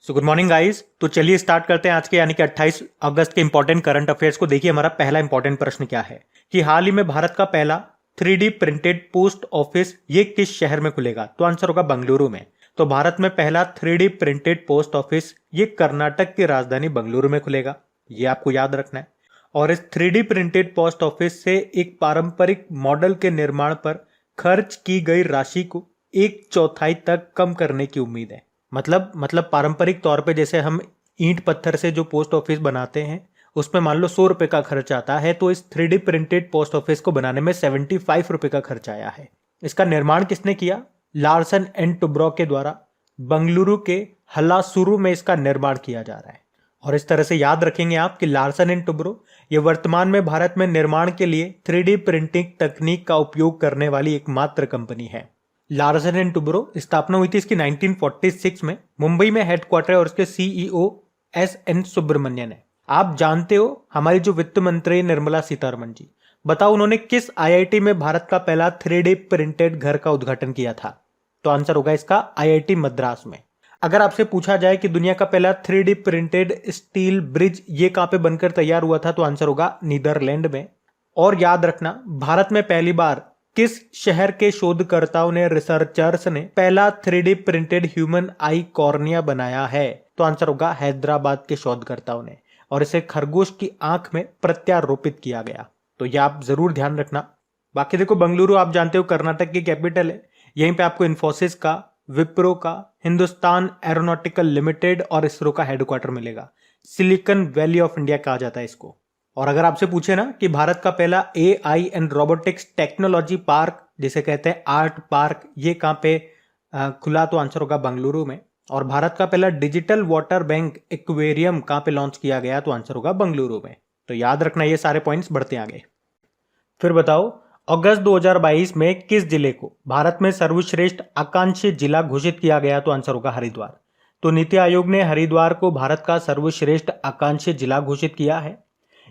So good morning guys. तो चलिए start करते हैं आज के यानी कि 28 अगस्त के इंपॉर्टेंट करंट अफेयर्स को। देखिए हमारा पहला इंपॉर्टेंट प्रश्न क्या है कि हाल ही में भारत का पहला 3D प्रिंटेड पोस्ट ऑफिस ये किस शहर में खुलेगा? तो आंसर होगा बेंगलुरु में। तो भारत में पहला 3D प्रिंटेड पोस्ट ऑफिस ये कर्नाटक की राजधानी बेंगलुरु में खुलेगा, ये आपको याद रखना है। और इस 3D प्रिंटेड पोस्ट ऑफिस से एक पारंपरिक मॉडल के निर्माण पर खर्च की गई राशि को 1/4 तक कम करने की उम्मीद है। मतलब पारंपरिक तौर पे जैसे हम ईंट पत्थर से जो पोस्ट ऑफिस बनाते हैं उसमें मान लो 100 रुपए का खर्च आता है, तो इस 3D प्रिंटेड पोस्ट ऑफिस को बनाने में 75 रुपए का खर्च आया है। इसका निर्माण किसने किया? लार्सन एंड टुब्रो के द्वारा बंगलुरु के हलासुरु में इसका निर्माण किया जा रहा है। और इस तरह से याद रखेंगे आप कि लार्सन एंड टुब्रो ये वर्तमान में भारत में निर्माण के लिए 3D प्रिंटिंग तकनीक का उपयोग करने वाली एकमात्र कंपनी है। लार्सन एंड टुब्रो स्थापना हुई थी इसकी 1946 में। मुंबई में हेडक्वार्टर है और इसके सीईओ एस.एन. सुब्रमण्यन है। आप जानते हो हमारी जो वित्त मंत्री निर्मला सीतारमण जी, बताओ उन्होंने किस आईआईटी में भारत का पहला 3D प्रिंटेड घर का उद्घाटन किया था? तो आंसर होगा इसका आईआईटी मद्रास में। अगर आपसे पूछा जाए कि दुनिया का पहला 3D प्रिंटेड स्टील ब्रिज ये कहां पे बनकर तैयार हुआ था, तो आंसर होगा नीदरलैंड में। और याद रखना, भारत में पहली बार किस शहर के शोधकर्ताओं ने रिसर्चर्स ने पहला 3D प्रिंटेड ह्यूमन आई कॉर्निया बनाया है? तो आंसर होगा हैदराबाद के शोधकर्ताओं ने, और इसे खरगोश की आंख में प्रत्यारोपित किया गया। तो यह आप जरूर ध्यान रखना। बाकी देखो, बेंगलुरु आप जानते हो कर्नाटक की कैपिटल है। यहीं पे आपको इन्फोसिस का, विप्रो का, हिंदुस्तान एरोनॉटिकल लिमिटेड और इसरो का हेडक्वार्टर मिलेगा। सिलिकॉन वैली ऑफ इंडिया कहा जाता है इसको। और अगर आपसे पूछे ना कि भारत का पहला AI and robotics technology park जिसे कहते हैं आर्ट पार्क ये कहां पे खुला, तो आंसर होगा बेंगलुरु में। और भारत का पहला डिजिटल वाटर बैंक एक्वेरियम कहां पे लॉन्च किया गया, तो आंसर होगा बेंगलुरु में। तो याद रखना ये सारे पॉइंट्स बढ़ते आगे। फिर बताओ, अगस्त 2022 में किस जिले को भारत में सर्वश्रेष्ठ आकांक्षी जिला घोषित किया गया? तो आंसर होगा हरिद्वार। तो नीति आयोग ने हरिद्वार को भारत का सर्वश्रेष्ठ आकांक्षी जिला घोषित किया है।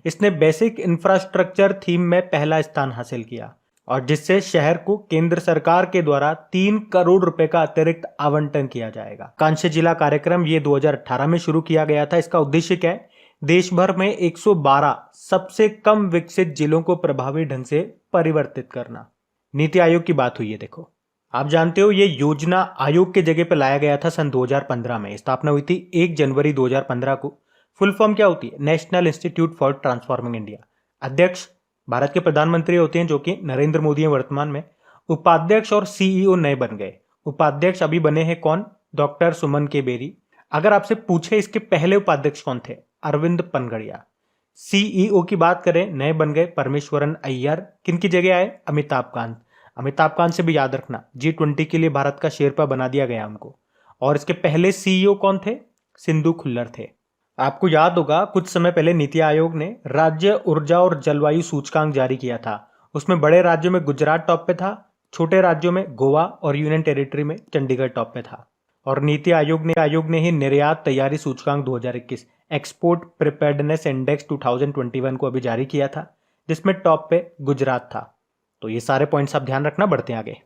इसने बेसिक इंफ्रास्ट्रक्चर थीम में पहला स्थान हासिल किया, और जिससे शहर को केंद्र सरकार के द्वारा 3 करोड़ रुपए का अतिरिक्त आवंटन किया जाएगा। कांस्य जिला कार्यक्रम ये 2018 में शुरू किया गया था। इसका उद्देश्य क्या है? देश भर में 112 सबसे कम विकसित जिलों को प्रभावी ढंग से परिवर्तित करना। नीति आयोग की बात हुई है। देखो, आप जानते हो ये योजना आयोग के जगह पर लाया गया था सन 2015 में। स्थापना हुई थी 1 जनवरी 2015 को। फुल फॉर्म क्या होती है? National institute for transforming India. अध्यक्ष भारत के प्रधानमंत्री होते हैं जो कि नरेंद्र मोदी हैं वर्तमान में। उपाध्यक्ष और सीईओ नए बन गए। उपाध्यक्ष अभी बने हैं कौन? डॉक्टर सुमन के बेरी। अगर आपसे पूछे इसके पहले उपाध्यक्ष कौन थे? अरविंद पनगड़िया। सीईओ की बात करें, नए बन गए परमेश्वरन अय्यर। किनकी जगह आए? अमिताभ कांत। अमिताभ कांत से भी याद रखना, G20 के लिए भारत का शेरपा बना दिया गया उनको। और इसके पहले सीईओ कौन थे? सिंधु खुल्लर थे। आपको याद होगा कुछ समय पहले नीति आयोग ने राज्य ऊर्जा और जलवायु सूचकांक जारी किया था। उसमें बड़े राज्यों में गुजरात टॉप पे था, छोटे राज्यों में गोवा और यूनियन टेरिटरी में चंडीगढ़ टॉप पे था। और नीति आयोग ने ही निर्यात तैयारी सूचकांक 2021 एक्सपोर्ट प्रिपेयर्डनेस इंडेक्स 2021 को अभी जारी किया था, जिसमें टॉप पे गुजरात था। तो ये सारे पॉइंट्स आप ध्यान रखना। बढ़ते आगे।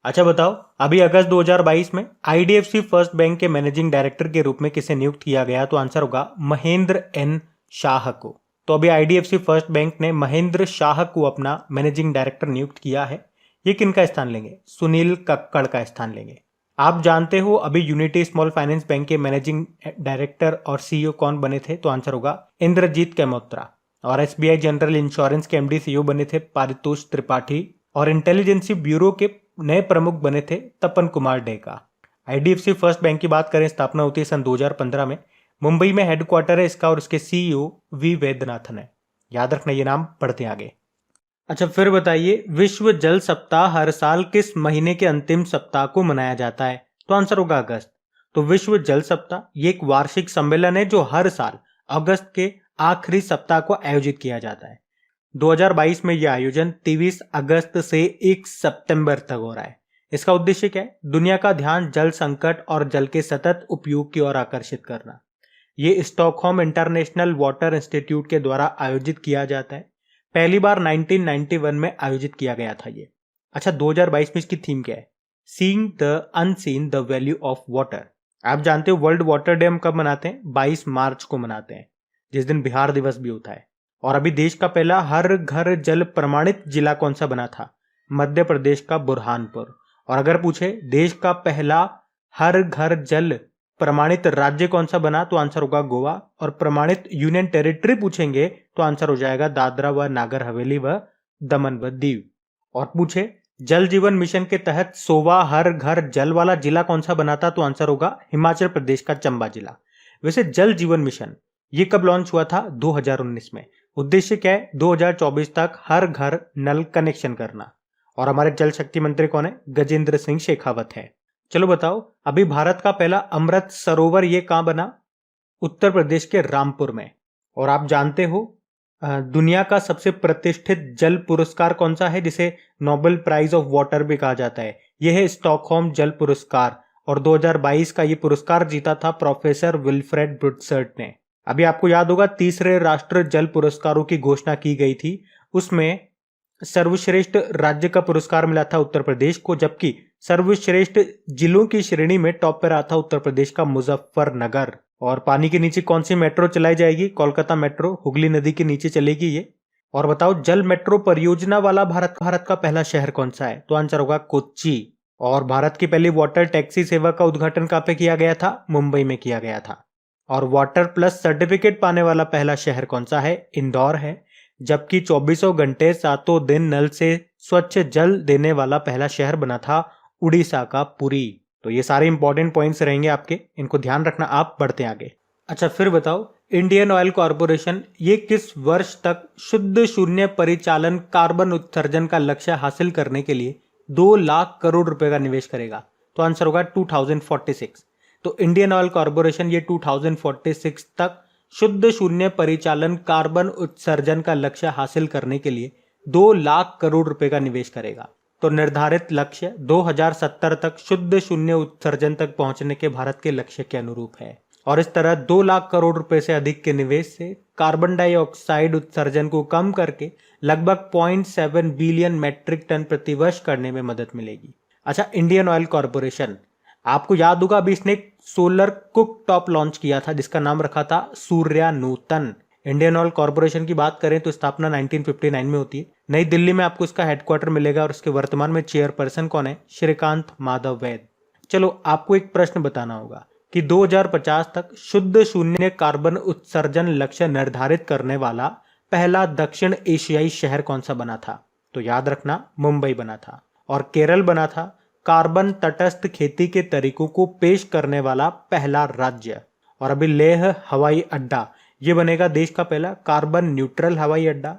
अच्छा बताओ, अभी अगस्त 2022 में आईडीएफसी फर्स्ट बैंक के मैनेजिंग डायरेक्टर के रूप में किसे नियुक्त किया गया? तो आंसर होगा महेंद्र एन शाह को। तो अभी आईडीएफसी फर्स्ट बैंक ने महेंद्र शाह को अपना मैनेजिंग डायरेक्टर नियुक्त किया है। ये किनका स्थान लेंगे? सुनील कक्कड़ का स्थान लेंगे। आप जानते हो अभी यूनिटी स्मॉल फाइनेंस बैंक के मैनेजिंग डायरेक्टर और सीईओ कौन बने थे? तो आंसर होगा इंद्रजीत कैमोत्रा। और एसबीआई जनरल इंश्योरेंस के एमडी सीईओ बने थे पारितोष त्रिपाठी। और इंटेलिजेंसी ब्यूरो के नए प्रमुख बने थे Tapan Kumar Deka. IDFC First Bank की बात करें, स्थापना होती है सन 2015 में। मुंबई में हेडक्वार्टर है इसका और इसके सीईओ वी वैद्यनाथन है। याद रखना ये नाम। पढ़ते आगे। अच्छा फिर बताइए, विश्व जल सप्ताह हर साल किस महीने के अंतिम सप्ताह को मनाया जाता है? तो आंसर होगा अगस्त। तो विश्व जल सप्ताह ये एक वार्षिक सम्मेलन है जो हर साल अगस्त के आखिरी सप्ताह को आयोजित किया जाता है। 2022 में यह आयोजन 23 अगस्त से 1 सितंबर तक हो रहा है। इसका उद्देश्य क्या है? दुनिया का ध्यान जल संकट और जल के सतत उपयोग की ओर आकर्षित करना। ये स्टॉकहोम इंटरनेशनल वाटर इंस्टीट्यूट के द्वारा आयोजित किया जाता है। पहली बार 1991 में आयोजित किया गया था ये। अच्छा 2022 में इसकी थीम क्या है? Seeing the unseen the value of water. आप जानते हो वर्ल्ड वाटर डे हम कब मनाते हैं? 22 मार्च को मनाते हैं, जिस दिन बिहार दिवस भी होता है। और अभी देश का पहला हर घर जल प्रमाणित जिला कौन सा बना था? मध्य प्रदेश का बुरहानपुर। और अगर पूछे देश का पहला हर घर जल प्रमाणित राज्य कौन सा बना, तो आंसर होगा गोवा। और प्रमाणित यूनियन टेरिटरी पूछेंगे तो आंसर हो जाएगा दादरा व नागर हवेली व दमन व दीव। और पूछे जल जीवन मिशन के तहत 100वां हर घर जल वाला जिला कौन सा बना था, तो आंसर होगा हिमाचल प्रदेश का चंबा जिला। वैसे जल जीवन मिशन ये कब लॉन्च हुआ था? 2019 में। उद्देश्य क्या है? 2024 तक हर घर नल कनेक्शन करना। और हमारे जल शक्ति मंत्री कौन है? गजेंद्र सिंह शेखावत है। चलो बताओ, अभी भारत का पहला अमृत सरोवर ये कहां बना? उत्तर प्रदेश के रामपुर में। और आप जानते हो दुनिया का सबसे प्रतिष्ठित जल पुरस्कार कौन सा है, जिसे नोबेल प्राइज ऑफ वाटर भी कहा जाता है? यह है स्टॉकहोम जल पुरस्कार। और 2022 का ये पुरस्कार जीता था प्रोफेसर विल्फ्रेड ब्रुट्सर्ट ने। अभी आपको याद होगा तीसरे राष्ट्रीय जल पुरस्कारों की घोषणा की गई थी, उसमें सर्वश्रेष्ठ राज्य का पुरस्कार मिला था उत्तर प्रदेश को, जबकि सर्वश्रेष्ठ जिलों की श्रेणी में टॉप पर आता उत्तर प्रदेश का मुजफ्फरनगर। और पानी के नीचे कौन सी मेट्रो चलाई जाएगी? कोलकाता मेट्रो, हुगली नदी के नीचे चलेगी ये। और बताओ जल मेट्रो परियोजना वाला भारत का पहला शहर कौन सा है? तो आंसर होगा कोच्चि। और भारत की पहली वाटर टैक्सी सेवा का उद्घाटन कहां पे किया गया था? मुंबई में किया गया था। और वाटर प्लस सर्टिफिकेट पाने वाला पहला शहर कौन सा है? इंदौर है। जबकि 24 घंटे 7 दिन नल से स्वच्छ जल देने वाला पहला शहर बना था उड़ीसा का पुरी। तो ये सारे इंपॉर्टेंट पॉइंट्स रहेंगे आपके, इनको ध्यान रखना। आप बढ़ते आगे। अच्छा फिर बताओ, इंडियन ऑयल कॉर्पोरेशन ये किस वर्ष तक शुद्ध शून्य परिचालन कार्बन उत्सर्जन का लक्ष्य हासिल करने के लिए 2 लाख करोड़ रुपए का निवेश करेगा? तो आंसर होगा 2046। तो इंडियन ऑयल कॉर्पोरेशन ये 2046 तक शुद्ध शून्य परिचालन कार्बन उत्सर्जन का लक्ष्य हासिल करने के लिए 2 लाख करोड़ रुपए का निवेश करेगा। तो निर्धारित लक्ष्य 2070 तक शुद्ध शून्य उत्सर्जन तक पहुंचने के भारत के लक्ष्य के अनुरूप है। और इस तरह 2 लाख करोड़ रुपए से अधिक के निवेश से कार्बन डाइऑक्साइड उत्सर्जन को कम करके लगभग 0.7 बिलियन मैट्रिक टन प्रति वर्ष करने में मदद मिलेगी। अच्छा, इंडियन ऑयल कॉर्पोरेशन, आपको याद होगा अभी इसने एक सोलर कुक टॉप लॉन्च किया था जिसका नाम रखा था सूर्या नूतन। इंडियन ऑयल कॉर्पोरेशन की बात करें तो स्थापना 1959 में होती है। नई दिल्ली में आपको इसका हेडक्वार्टर मिलेगा और इसके वर्तमान में चेयरपर्सन कौन है? श्रीकांत माधव वैद। चलो आपको एक प्रश्न बताना होगा कि 2050 तक शुद्ध शून्य कार्बन उत्सर्जन लक्ष्य निर्धारित करने वाला पहला दक्षिण एशियाई शहर कौन सा बना था? तो याद रखना मुंबई बना था। और केरल बना था कार्बन तटस्थ खेती के तरीकों को पेश करने वाला पहला राज्य। और अभी लेह हवाई अड्डा ये बनेगा देश का पहला कार्बन न्यूट्रल हवाई अड्डा।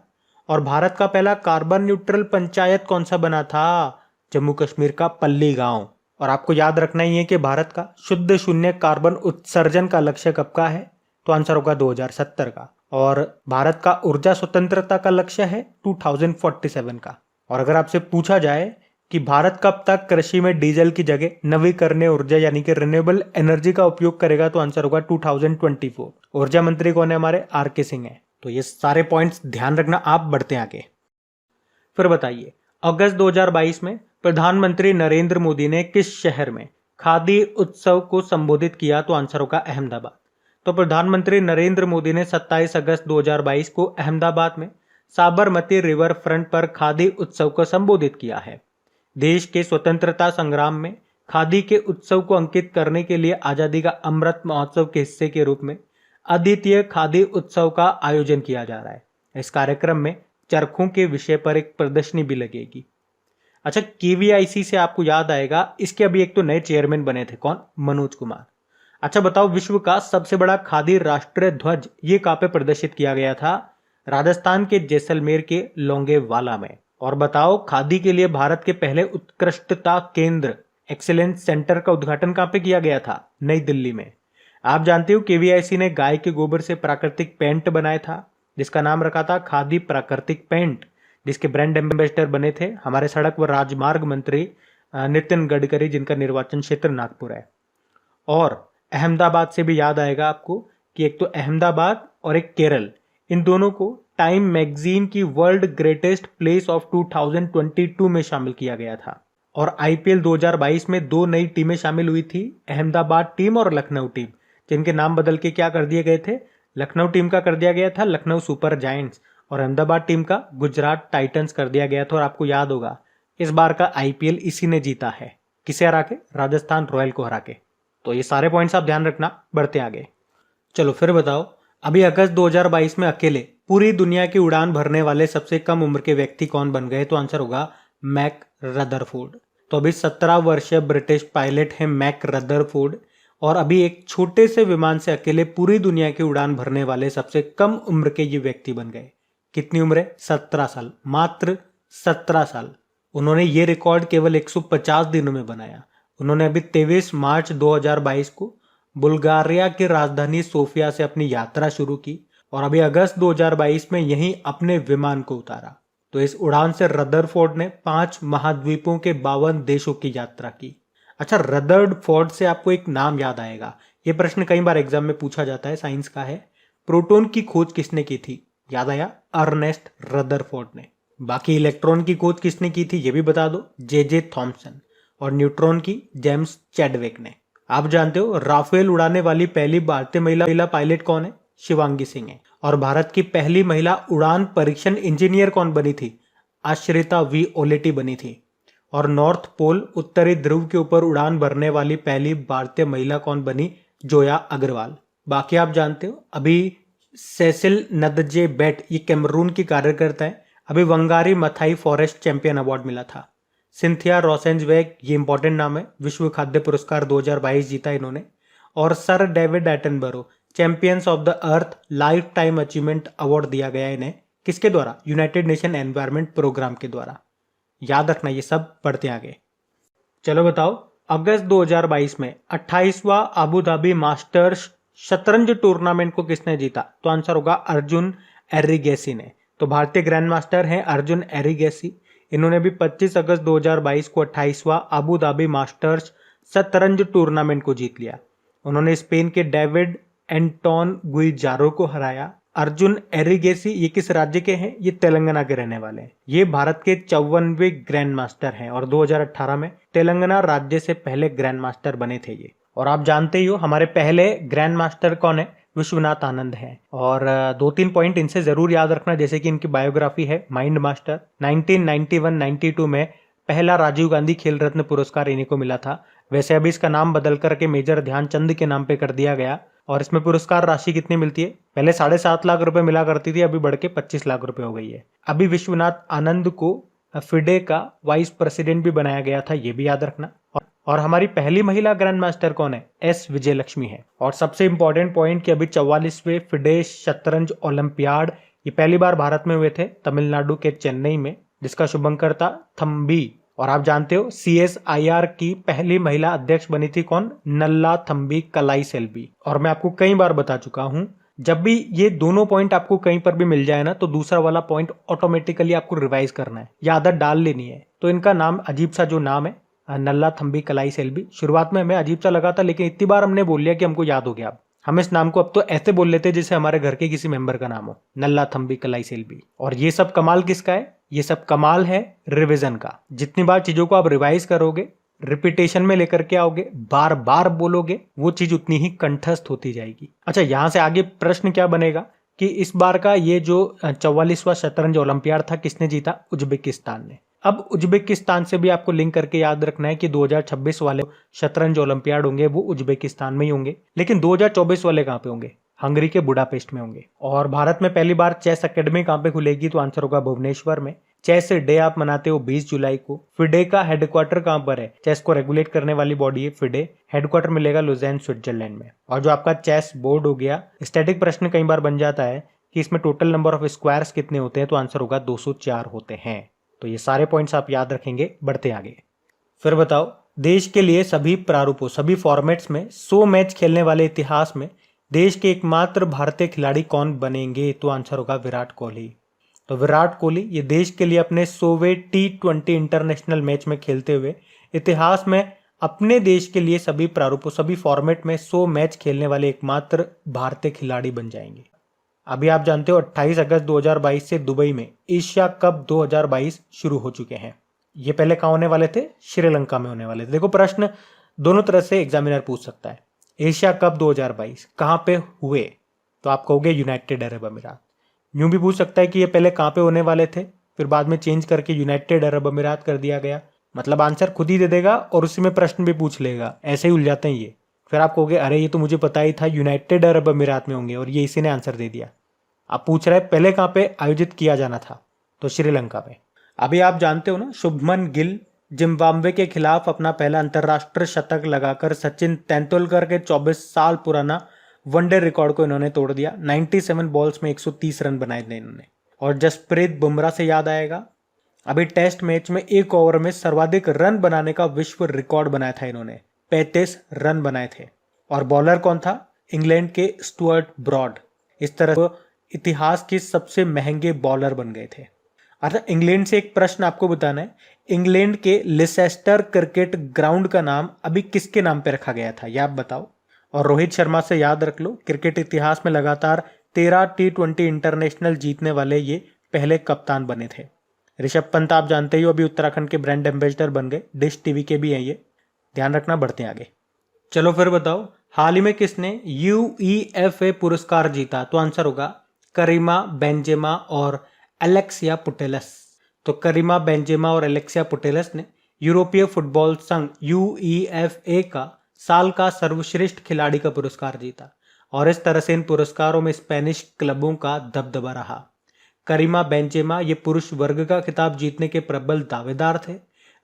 और भारत का पहला कार्बन न्यूट्रल पंचायत कौन सा बना था? जम्मू कश्मीर का पल्ली गांव। और आपको याद रखना ही है कि भारत का शुद्ध शून्य कार्बन उत्सर्जन का लक्ष्य कब का है? तो आंसर होगा 2070 का। और भारत का ऊर्जा स्वतंत्रता का लक्ष्य है 2047 का। और अगर आपसे पूछा जाए कि भारत कब तक कृषि में डीजल की जगह नवीकरणीय ऊर्जा यानी कि रिन्यूएबल एनर्जी का उपयोग करेगा, तो आंसर होगा 2024। ऊर्जा मंत्री कौन है हमारे? आर.के. सिंह है। तो ये सारे पॉइंट्स ध्यान रखना। आप बढ़ते हैं आगे। फिर बताइए, अगस्त 2022 में प्रधानमंत्री नरेंद्र मोदी ने किस शहर में खादी उत्सव को संबोधित किया? तो आंसर होगा अहमदाबाद। तो प्रधानमंत्री नरेंद्र मोदी ने 27 अगस्त 2022 को अहमदाबाद में साबरमती रिवर फ्रंट पर खादी उत्सव को संबोधित किया है। देश के स्वतंत्रता संग्राम में खादी के उत्सव को अंकित करने के लिए आजादी का अमृत महोत्सव के हिस्से के रूप में अद्वितीय खादी उत्सव का आयोजन किया जा रहा है। इस कार्यक्रम में चरखों के विषय पर एक प्रदर्शनी भी लगेगी। अच्छा, केवीआईसी से आपको याद आएगा इसके अभी एक तो नए चेयरमैन बने थे, कौन? मनोज कुमार। अच्छा बताओ, विश्व का सबसे बड़ा खादी राष्ट्रीय ध्वज ये कहां पे प्रदर्शित किया गया था? राजस्थान के जैसलमेर के लोंगेवाला में। और बताओ, खादी के लिए भारत के पहले उत्कृष्टता केंद्र एक्सीलेंस सेंटर का उद्घाटन कहां पे किया गया था? नई दिल्ली में। आप जानते हो केवीआईसी ने गाय के गोबर से प्राकृतिक पेंट बनाया था जिसका नाम रखा था खादी प्राकृतिक पेंट, जिसके ब्रांड एम्बेसडर बने थे हमारे सड़क व राजमार्ग मंत्री नितिन गडकरी, जिनका निर्वाचन क्षेत्र नागपुर है। और अहमदाबाद से भी याद आएगा आपको कि एक तो अहमदाबाद और एक केरल, इन दोनों को टाइम मैगजीन की वर्ल्ड ग्रेटेस्ट प्लेस ऑफ 2022 में शामिल किया गया था। और आईपीएल 2022 में दो नई टीमें शामिल हुई थी, अहमदाबाद टीम और लखनऊ टीम, जिनके नाम बदल के क्या कर दिए गए थे। लखनऊ टीम का कर दिया गया था लखनऊ सुपर जायंट्स और अहमदाबाद टीम का गुजरात टाइटंस कर दिया गया था। और आपको याद होगा इस बार का आईपीएल इसी ने जीता है, किसे हरा के, राजस्थान रॉयल को हरा के। तो ये सारे पॉइंट्स आप ध्यान रखना, बढ़ते आगे। चलो फिर बताओ, अभी अगस्त 2022 में अकेले पूरी दुनिया की उड़ान भरने वाले सबसे कम उम्र के व्यक्ति कौन बन गए। तो आंसर होगा मैक रदरफोर्ड। तो अभी 17 वर्षीय ब्रिटिश पायलट है मैक रदरफोर्ड और अभी एक छोटे से विमान से अकेले पूरी दुनिया की उड़ान भरने वाले सबसे कम उम्र के ये व्यक्ति बन गए। कितनी उम्र है? 17 साल, मात्र 17 साल। उन्होंने ये रिकॉर्ड केवल 150 दिनों में बनाया। उन्होंने अभी 23 मार्च 2022 को बुल्गारिया की राजधानी सोफिया से अपनी यात्रा शुरू की और अभी अगस्त 2022 में यहीं अपने विमान को उतारा। तो इस उड़ान से रदरफोर्ड ने 5 महाद्वीपों के 52 देशों की यात्रा की। अच्छा, रदरफोर्ड से आपको एक नाम याद आएगा, ये प्रश्न कई बार एग्जाम में पूछा जाता है, साइंस का है। प्रोटॉन की खोज किसने की थी? याद आया, अर्नेस्ट रदरफोर्ड ने। बाकी इलेक्ट्रॉन की खोज किसने की थी ये भी बता दो, जे थॉमसन। और न्यूट्रॉन की जेम्स चैडविक ने। आप जानते हो राफेल उड़ाने वाली पहली भारतीय महिला पायलट कौन है? शिवांगी सिंह है। और भारत की पहली महिला उड़ान परीक्षण इंजीनियर कौन बनी थी? आश्रिता वी ओलेटी बनी थी। और नॉर्थ पोल उत्तरी ध्रुव के ऊपर उड़ान भरने वाली पहली भारतीय महिला कौन बनी? जोया अग्रवाल। बाकी आप जानते हो अभी सेसिल नदजे बेट, ये कैमरून की कार्यकर्ता है, अभी Wangari Maathai forest champion award मिला था। सिंथिया रोसेंजवेग, ये इंपॉर्टेंट नाम है, विश्व खाद्य पुरस्कार 2022 जीता इन्होंने। और sir David Attenborough, champions of the earth life time achievement award दिया गया इन्हें, किसके द्वारा? यूनाइटेड नेशन एनवायरमेंट प्रोग्राम के द्वारा। याद रखना ये सब, बढ़ते आगे। चलो बताओ, अगस्त 2022 में 28वां अबू धाबी मास्टर्स शतरंज टूर्नामेंट को किसने जीता? तो आंसर होगा अर्जुन एरिगेसी ने। तो भारतीय ग्रैंड मास्टर हैं अर्जुन एरिगेसी। इन्होंने भी 25 अगस्त 2022 को 28वां अबू धाबी मास्टर्स शतरंज टूर्नामेंट को जीत लिया। उन्होंने स्पेन के डेविड एंटोन गुइजारो को हराया। अर्जुन एरिगेसी ये किस राज्य के हैं? ये तेलंगाना के रहने वाले हैं। ये भारत के 54वें ग्रैंड मास्टर हैं और 2018 में तेलंगाना राज्य से पहले ग्रैंड मास्टर बने थे ये। और आप जानते ही हो हमारे पहले ग्रैंड मास्टर कौन है? विश्वनाथ आनंद है। और 2-3 पॉइंट इनसे जरूर याद रखना, जैसे कि इनकी बायोग्राफी है माइंड मास्टर। 1991-92 में पहला राजीव गांधी खेल रत्न पुरस्कार इन्हीं को मिला था। वैसे अभी इसका नाम बदल करके मेजर ध्यानचंद के नाम पे कर दिया गया। और इसमें पुरस्कार राशि कितनी मिलती है? पहले 7.5 लाख रुपए मिला करती थी, अभी बढ़ के 25 लाख रुपए हो गई है। अभी विश्वनाथ आनंद को फिडे का वाइस प्रेसिडेंट भी बनाया गया था, ये भी याद रखना। और हमारी पहली महिला ग्रैंड मास्टर कौन है? एस विजयलक्ष्मी है। और सबसे इंपॉर्टेंट पॉइंट कि अभी 44वें फिडे शतरंज ओलंपियाड ये पहली बार भारत में हुए थे, तमिलनाडु के चेन्नई में, जिसका शुभंकर था थम्बी। और आप जानते हो CSIR की पहली महिला अध्यक्ष बनी थी कौन? नल्ला थम्बी कलाईसेल्वी। और मैं आपको कई बार बता चुका हूं, जब भी ये दोनों पॉइंट आपको कहीं पर भी मिल जाए ना, तो दूसरा वाला पॉइंट ऑटोमेटिकली आपको रिवाइज करना है, ये आदत डाल लेनी है। तो इनका नाम अजीब सा जो नाम है, नल्ला थम्बी कलाईसेल्वी, शुरुआत में हमें अजीब सा लगा था, लेकिन इतनी बार हमने बोल लिया कि हमको याद हो गया। अब हम इस नाम को अब तो ऐसे बोल लेते जैसे हमारे घर के किसी मेंबर का नाम हो, नल्ला थम्बी कलाईसेल्वी। और ये सब कमाल किसका है? ये सब कमाल है रिवीजन का। जितनी बार चीजों को आप रिवाइज करोगे, रिपीटेशन में लेकर के आओगे, बार बार बोलोगे, वो चीज उतनी ही कंठस्थ होती जाएगी। अच्छा, यहां से आगे प्रश्न क्या बनेगा कि इस बार का ये जो 44वां शतरंज ओलंपियाड था किसने जीता? उज्बेकिस्तान ने। अब उज्बेकिस्तान से भी आपको लिंक करके याद रखना है कि 2026 वाले शतरंज ओलंपियाड होंगे वो उज्बेकिस्तान में ही होंगे, लेकिन 2024 वाले कहां पे होंगे? हंगरी के बुडापेस्ट में होंगे। और भारत में पहली बार चेस अकेडमी कहां पे खुलेगी? तो आंसर होगा भुवनेश्वर में। चेस डे आप मनाते हो 20 जुलाई को। फिडे का हेडक्वार्टर कहां पर है? चेस को रेगुलेट करने वाली बॉडी है फिडे, हेडक्वार्टर मिलेगा लुज़ेन स्विट्जरलैंड में। और जो आपका चेस बोर्ड हो गया, स्टैटिक प्रश्न कई बार बन जाता है कि इसमें टोटल नंबर ऑफ स्क्वायर्स कितने होते हैं? तो आंसर होगा 204 होते हैं। तो ये सारे पॉइंट्स आप याद रखेंगे, बढ़ते आगे। फिर बताओ, देश के लिए सभी प्रारूपों, सभी फॉर्मेट्स में 100 मैच खेलने वाले इतिहास में देश के एकमात्र भारतीय खिलाड़ी कौन बनेंगे? तो आंसर होगा विराट कोहली। तो विराट कोहली ये देश के लिए अपने 100वें T20 इंटरनेशनल मैच में खेलते हुए इतिहास में अपने देश के लिए सभी प्रारूपों, सभी फॉर्मेट में 100 मैच खेलने वाले एकमात्र भारतीय खिलाड़ी बन जाएंगे। अभी आप जानते हो 28 अगस्त 2022 से दुबई में एशिया कप 2022 शुरू हो चुके हैं। ये पहले कहाँ होने वाले थे? श्रीलंका में होने वाले थे। देखो प्रश्न दोनों तरह से एग्जामिनर पूछ सकता है। एशिया कप 2022 कहाँ पे हुए? तो आप कहोगे यूनाइटेड अरब अमीरात। यूं भी पूछ सकता है कि ये पहले कहाँ पे होने वाले थे, फिर बाद में चेंज करके यूनाइटेड अरब अमीरात कर दिया गया। मतलब आंसर खुद ही दे देगा और उसी में प्रश्न भी पूछ लेगा। ऐसे ही उलझाते हैं ये। फिर आप कहोगे अरे ये तो मुझे पता ही था, यूनाइटेड अरब अमीरात में होंगे, और ये इसी ने आंसर दे दिया। आप पूछ रहे पहले कहाँ पे आयोजित किया जाना था? तो श्रीलंका में। अभी आप जानते हो ना, शुभमन गिल जिम्बाब्वे के खिलाफ अपना पहला अंतर्राष्ट्रीय शतक लगाकर सचिन तेंदुलकर के 24 साल पुराना वनडे रिकॉर्ड को इन्होंने तोड़ दिया। 97 बॉल्स में 130 रन बनाए थे इन्होंने। और जसप्रीत बुमराह से याद आएगा, अभी टेस्ट मैच में एक ओवर में सर्वाधिक रन बनाने का विश्व रिकॉर्ड बनाया था इन्होंने। 35 रन बनाए थे। और बॉलर कौन था? इंग्लैंड के स्टुअर्ट ब्रॉड। इस तरह से इतिहास के सबसे महंगे बॉलर बन गए थे। अच्छा, इंग्लैंड से एक प्रश्न आपको बताना है। इंग्लैंड के लिसेस्टर क्रिकेट ग्राउंड का नाम अभी किसके नाम पे रखा गया था, यह आप बताओ। और रोहित शर्मा से याद रख लो, क्रिकेट इतिहास में लगातार 13 T20 इंटरनेशनल जीतने वाले ये पहले कप्तान बने थे। ऋषभ पंत आप जानते ही हो, अभी उत्तराखंड के ब्रांड एम्बेसडर बन गए। डिश टीवी के भी हैं ये, ध्यान रखना। बढ़ते हैं आगे। चलो फिर बताओ, हाल ही में किसने UEFA पुरस्कार जीता? तो आंसर होगा करीमा बेंजेमा और एलेक्सिया पुटेलस। तो करीमा बेंजेमा और एलेक्सिया पुटेलस ने यूरोपीय फुटबॉल संघ UEFA का साल का सर्वश्रेष्ठ खिलाड़ी का पुरस्कार जीता। और इस तरह से इन पुरस्कारों में स्पेनिश क्लबों का दबदबा रहा। करीमा बेंजेमा ये पुरुष वर्ग का खिताब जीतने के प्रबल दावेदार थे।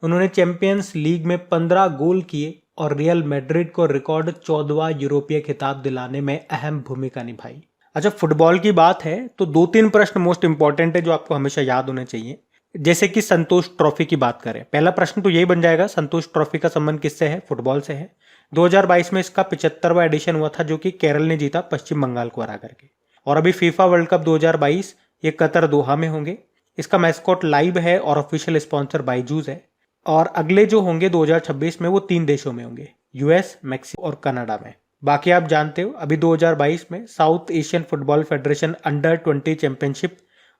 उन्होंने चैंपियंस लीग में 15 गोल किए और रियल मैड्रिड को रिकॉर्ड 14वां यूरोपीय खिताब दिलाने में अहम भूमिका निभाई। अच्छा, फुटबॉल की बात है तो 2-3 प्रश्न मोस्ट इंपॉर्टेंट है जो आपको हमेशा याद होने चाहिए। जैसे कि संतोष ट्रॉफी की बात करें, पहला प्रश्न तो यही बन जाएगा, संतोष ट्रॉफी का संबंध किससे है? फुटबॉल से है। 2022 में इसका 75वां एडिशन हुआ था, जो कि केरल ने जीता पश्चिम बंगाल को हरा करके। और अभी फीफा वर्ल्ड कप 2022 ये कतर दोहा में होंगे। इसका मैस्कॉट लाइव है और ऑफिशियल स्पॉन्सर बायजूस है। और अगले जो होंगे 2026 में वो 3 देशों में होंगे, यूएस, मैक्सिको और कनाडा में। बाकी आप जानते हो, अभी 2022 में south Asian football federation under 20 championship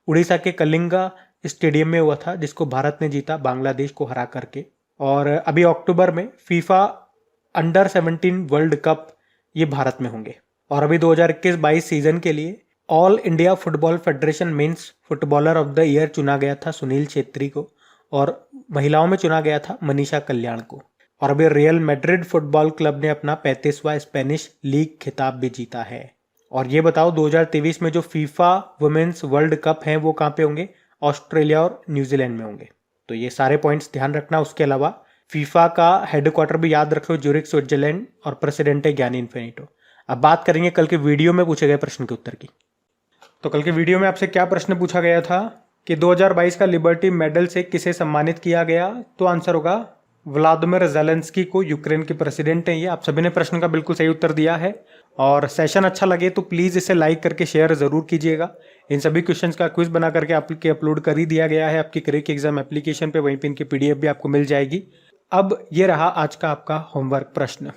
Orissa के कलिंगा स्टेडियम में हुआ था, जिसको भारत ने जीता बांग्लादेश को हरा करके। और अभी अक्टूबर में फीफा अंडर 17 वर्ल्ड कप ये भारत में होंगे। और अभी 2021-22 सीजन के लिए All India Football Federation men's footballer of the year चुना गया था सुनील छेत्री को, और महिलाओं में चुना गया था मनीषा कल्याण को। और अभी रियल मैड्रिड फुटबॉल क्लब ने अपना 35वां स्पेनिश लीग खिताब भी जीता है। और ये बताओ 2023 में जो फीफा वुमेन्स वर्ल्ड कप हैं वो कहाँ पे होंगे? ऑस्ट्रेलिया और न्यूजीलैंड में होंगे। तो ये सारे पॉइंट्स ध्यान रखना। उसके अलावा फीफा का हेडक्वार्टर भी याद रखो, ज्यूरिख स्विट्जरलैंड, और प्रेसिडेंट है ज्ञानी इन्फिनिटो। अब बात करेंगे कल के वीडियो में पूछे गए प्रश्न के उत्तर की। तो कल के वीडियो में आपसे क्या प्रश्न पूछा गया था कि 2022 का लिबर्टी मेडल से किसे सम्मानित किया गया? तो आंसर होगा व्लादिमीर ज़ेलेंस्की को, यूक्रेन के प्रेसिडेंट हैं ये। आप सभी ने प्रश्न का बिल्कुल सही उत्तर दिया है। और सेशन अच्छा लगे तो प्लीज़ इसे लाइक करके शेयर ज़रूर कीजिएगा। इन सभी क्वेश्चंस का क्विज बना करके आपके अपलोड कर ही दिया गया है आपकी क्रेक एग्जाम एप्लीकेशन पे, वहीं पे इनकी PDF भी आपको मिल जाएगी। अब ये रहा आज का आपका होमवर्क प्रश्न।